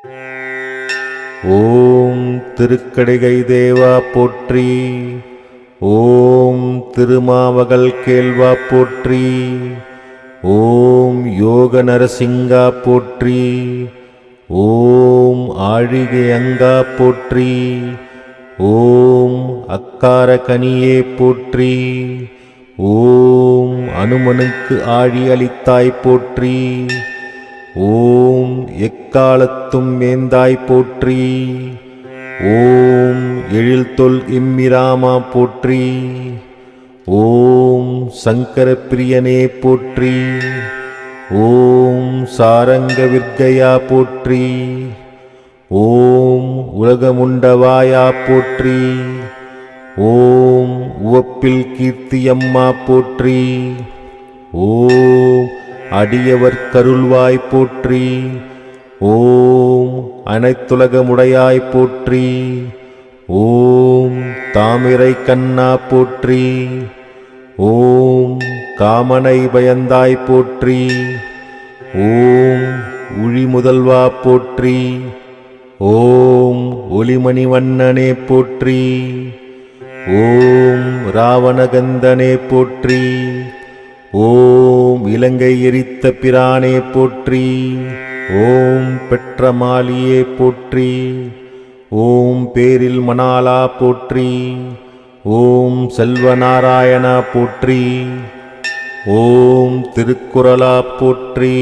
ஓம் திருக்கடிகை தேவா போற்றி. ஓம் திருமாமகள் கேள்வா போற்றி. ஓம் யோக நரசிங்கா போற்றி. ஓம் ஆழிகை அங்கா போற்றி. ஓம் அக்கார கனியே போற்றி. ஓம் அனுமனுக்கு ஆழி அளித்தாய் போற்றி. ஓம் எக்காலத்தும் வேந்தாய் போற்றி. ஓம் எழில்தொல் எம்மிராமா போற்றி. ஓம் சங்கர பிரியனே போற்றி. ஓம் சாரங்க விர்க்கயா போற்றி. ஓம் உலகமுண்டவாயா போற்றி. ஓம் உவப்பில் கீர்த்தியம்மா போற்றி. ஓம் அடியவர் கருள்வாய் போற்றி. ஓம் அனைத்துலகமுடையாய் போற்றி. ஓம் தாமிரை கண்ணா போற்றி. ஓம் காமனை பயந்தாய் போற்றி. ஓம் உழி முதல்வா போற்றி. ஓம் ஒளிமணி வண்ணனே போற்றி. ஓம் ராவணகந்தனே போற்றி. ஓம் இலங்கை எரித்த பிரானே போற்றி. ஓம் பெற்ற மாலியே போற்றி. ஓம் பேரில் மணாலா போற்றி. ஓம் செல்வநாராயணா போற்றி. ஓம் திருக்குறளா போற்றி.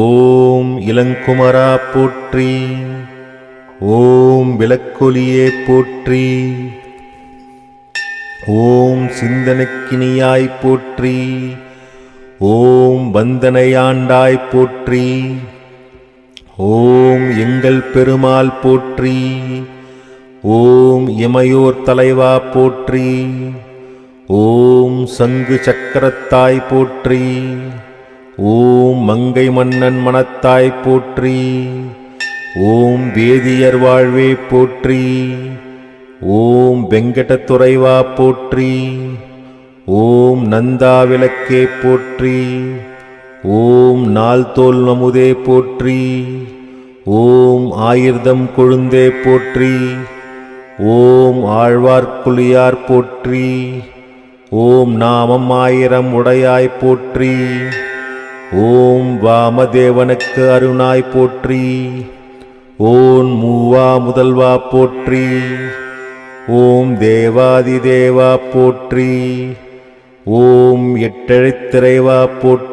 ஓம் இளங்குமரா போற்றி. ஓம் விளக்கொலியே போற்றி. ஓம் சிந்தனைக்கினியாய் போற்றி. ஓம் வந்தனையாண்டாய் போற்றி. ஓம் எங்கள் பெருமாள் போற்றி. ஓம் இமையோர் தலைவா போற்றி. ஓம் சங்கு சக்கரத்தாய் போற்றி. ஓம் மங்கை மன்னன் மனத்தாய் போற்றி. ஓம் வேதியர் வாழ்வே போற்றி. ஓம் வெங்கடத்துறைவா போற்றி. ஓம் நந்தா விளக்கே போற்றி. ஓம் நாள்தோல் நமுதே போற்றி. ஓம் ஆயிர்தம் கொழுந்தே போற்றி. ஓம் ஆழ்வார்க்குழியார் போற்றி. ஓம் நாமம் ஆயிரம் உடையாய் போற்றி. ஓம் வாமதேவனுக்கு அருணாய் போற்றி. ஓம் மூவா முதல்வா போற்றி. ஓம் தேவாதி தேவா போற்றி. ஓம் எட்டெழுத்திறைவா போற்றி.